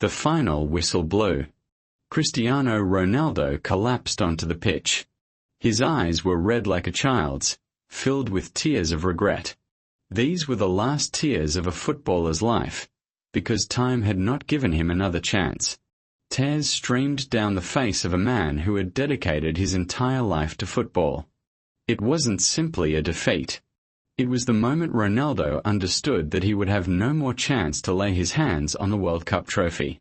The final whistle blew. Cristiano Ronaldo collapsed onto the pitch. His eyes were red like a child's, filled with tears of regret. These were the last tears of a footballer's life, because time had not given him another chance. Tears streamed down the face of a man who had dedicated his entire life to football. It wasn't simply a defeat. It was the moment Ronaldo understood that he would have no more chance to lay his hands on the World Cup trophy.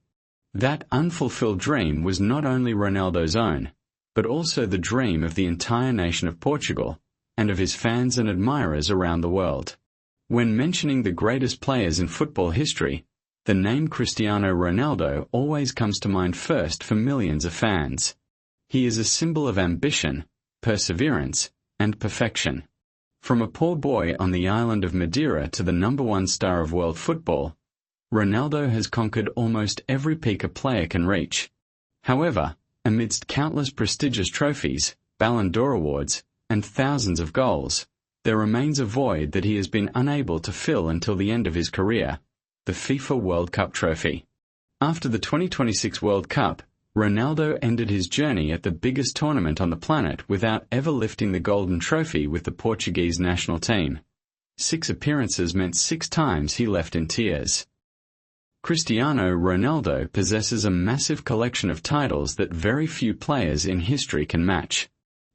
That unfulfilled dream was not only Ronaldo's own, but also the dream of the entire nation of Portugal, and of his fans and admirers around the world. When mentioning the greatest players in football history, the name Cristiano Ronaldo always comes to mind first for millions of fans. He is a symbol of ambition, perseverance, and perfection. From a poor boy on the island of Madeira to the #1 star of world football, Ronaldo has conquered almost every peak a player can reach. However, amidst countless prestigious trophies, Ballon d'Or awards, and thousands of goals, there remains a void that he has been unable to fill until the end of his career: the FIFA World Cup trophy. After the 2026 World Cup, Ronaldo ended his journey at the biggest tournament on the planet without ever lifting the golden trophy with the Portuguese national team. 6 appearances meant 6 times he left in tears. Cristiano Ronaldo possesses a massive collection of titles that very few players in history can match.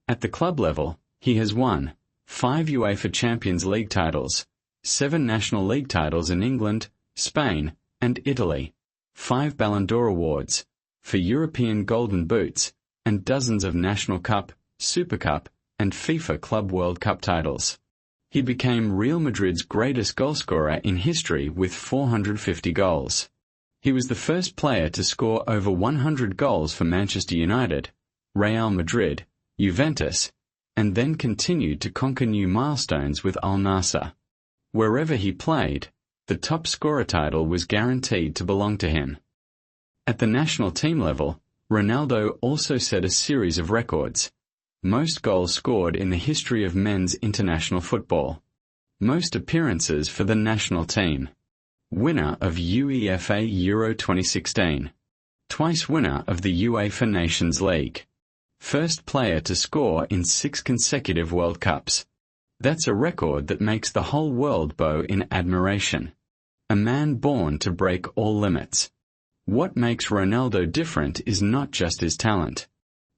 At the club level, he has won 5 UEFA Champions League titles, 7 National League titles in England, Spain, and Italy, 5 Ballon d'Or awards, for European Golden Boots, and dozens of National Cup, Super Cup, and FIFA Club World Cup titles. He became Real Madrid's greatest goalscorer in history with 450 goals. He was the first player to score over 100 goals for Manchester United, Real Madrid, Juventus, and then continued to conquer new milestones with Al Nassr. Wherever he played, the top scorer title was guaranteed to belong to him. At the national team level, Ronaldo also set a series of records: most goals scored in the history of men's international football, most appearances for the national team, winner of UEFA Euro 2016, twice winner of the UEFA Nations League, first player to score in 6 consecutive World Cups. That's a record that makes the whole world bow in admiration. A man born to break all limits. What makes Ronaldo different is not just his talent.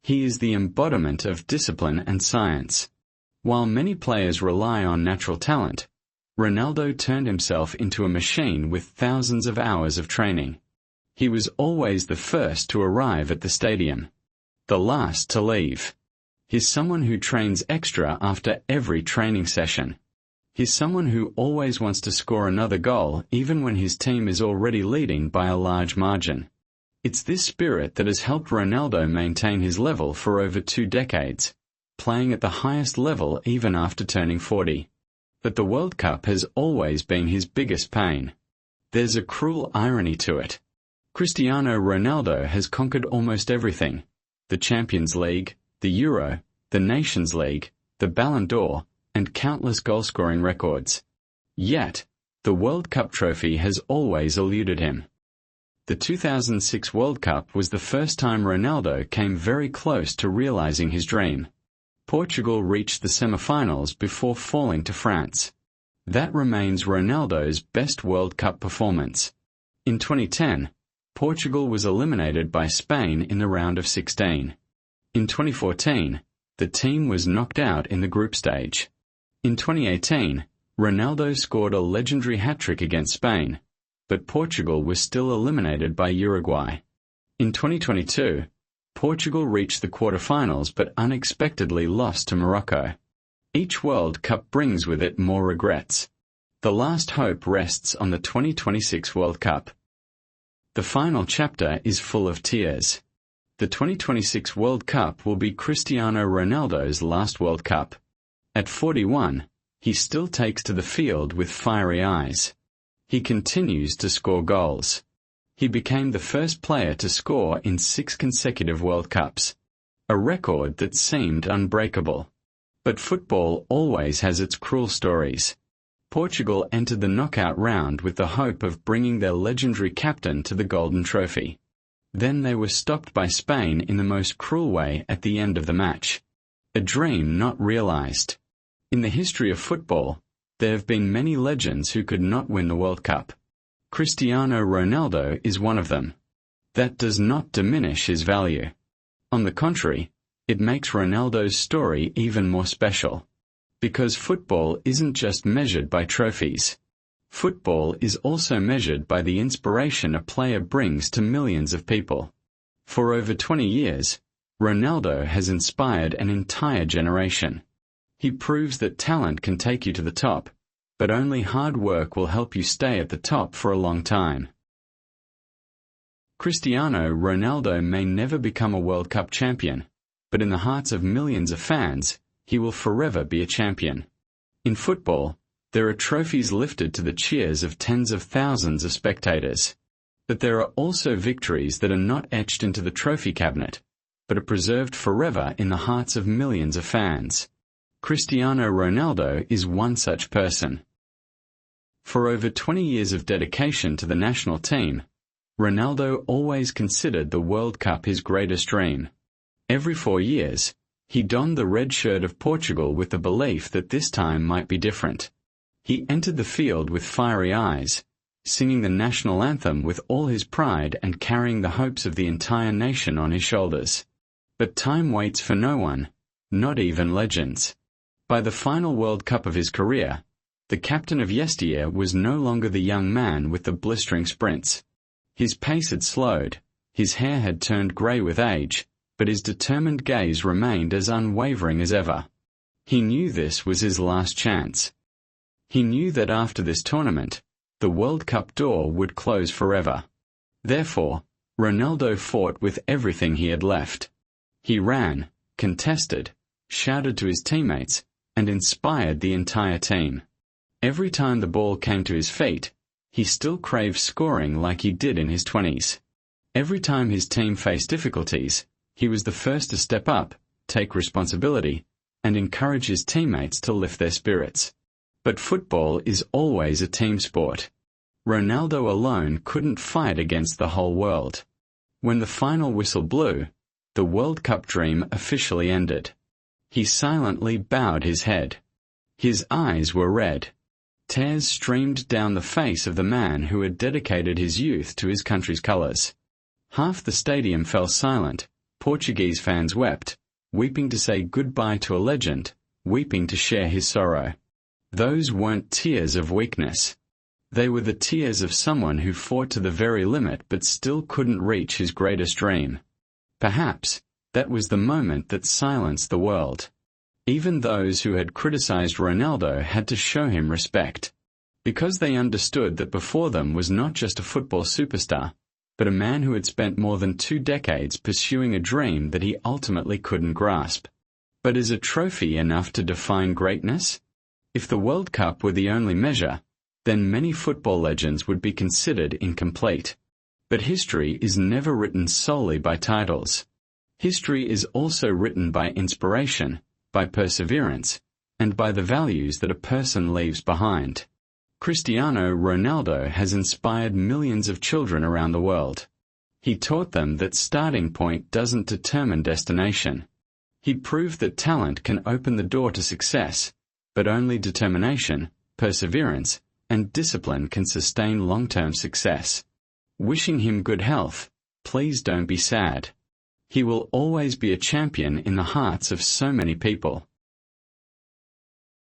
He is the embodiment of discipline and science. While many players rely on natural talent, Ronaldo turned himself into a machine with thousands of hours of training. He was always the first to arrive at the stadium, the last to leave. He's someone who trains extra after every training session. He's someone who always wants to score another goal even when his team is already leading by a large margin. It's this spirit that has helped Ronaldo maintain his level for over 2 decades, playing at the highest level even after turning 40. But the World Cup has always been his biggest pain. There's a cruel irony to it. Cristiano Ronaldo has conquered almost everything: the Champions League, the Euro, the Nations League, the Ballon d'Or, and countless goal-scoring records. Yet, the World Cup trophy has always eluded him. The 2006 World Cup was the first time Ronaldo came very close to realizing his dream. Portugal reached the semi-finals before falling to France. That remains Ronaldo's best World Cup performance. In 2010, Portugal was eliminated by Spain in the round of 16. In 2014, the team was knocked out in the group stage. In 2018, Ronaldo scored a legendary hat-trick against Spain, but Portugal was still eliminated by Uruguay. In 2022, Portugal reached the quarterfinals but unexpectedly lost to Morocco. Each World Cup brings with it more regrets. The last hope rests on the 2026 World Cup. The final chapter is full of tears. The 2026 World Cup will be Cristiano Ronaldo's last World Cup. At 41, he still takes to the field with fiery eyes. He continues to score goals. He became the first player to score in 6 consecutive World Cups, a record that seemed unbreakable. But football always has its cruel stories. Portugal entered the knockout round with the hope of bringing their legendary captain to the Golden Trophy. Then they were stopped by Spain in the most cruel way at the end of the match. A dream not realized. In the history of football, there have been many legends who could not win the World Cup. Cristiano Ronaldo is one of them. That does not diminish his value. On the contrary, it makes Ronaldo's story even more special. Because football isn't just measured by trophies. Football is also measured by the inspiration a player brings to millions of people. For over 20 years, Ronaldo has inspired an entire generation. He proves that talent can take you to the top, but only hard work will help you stay at the top for a long time. Cristiano Ronaldo may never become a World Cup champion, but in the hearts of millions of fans, he will forever be a champion. In football, there are trophies lifted to the cheers of tens of thousands of spectators. But there are also victories that are not etched into the trophy cabinet, but are preserved forever in the hearts of millions of fans. Cristiano Ronaldo is one such person. For over 20 years of dedication to the national team, Ronaldo always considered the World Cup his greatest dream. Every 4 years, he donned the red shirt of Portugal with the belief that this time might be different. He entered the field with fiery eyes, singing the national anthem with all his pride and carrying the hopes of the entire nation on his shoulders. But time waits for no one, not even legends. By the final World Cup of his career, the captain of yesteryear was no longer the young man with the blistering sprints. His pace had slowed, his hair had turned grey with age, but his determined gaze remained as unwavering as ever. He knew this was his last chance. He knew that after this tournament, the World Cup door would close forever. Therefore, Ronaldo fought with everything he had left. He ran, contested, shouted to his teammates, and inspired the entire team. Every time the ball came to his feet, he still craved scoring like he did in his 20s. Every time his team faced difficulties, he was the first to step up, take responsibility, and encourage his teammates to lift their spirits. But football is always a team sport. Ronaldo alone couldn't fight against the whole world. When the final whistle blew, the World Cup dream officially ended. He silently bowed his head. His eyes were red. Tears streamed down the face of the man who had dedicated his youth to his country's colours. Half the stadium fell silent. Portuguese fans wept, weeping to say goodbye to a legend, weeping to share his sorrow. Those weren't tears of weakness. They were the tears of someone who fought to the very limit but still couldn't reach his greatest dream. Perhaps that was the moment that silenced the world. Even those who had criticized Ronaldo had to show him respect, because they understood that before them was not just a football superstar, but a man who had spent more than 2 decades pursuing a dream that he ultimately couldn't grasp. But is a trophy enough to define greatness? If the World Cup were the only measure, then many football legends would be considered incomplete. But history is never written solely by titles. History is also written by inspiration, by perseverance, and by the values that a person leaves behind. Cristiano Ronaldo has inspired millions of children around the world. He taught them that starting point doesn't determine destination. He proved that talent can open the door to success, but only determination, perseverance, and discipline can sustain long-term success. Wishing him good health, please don't be sad. He will always be a champion in the hearts of so many people.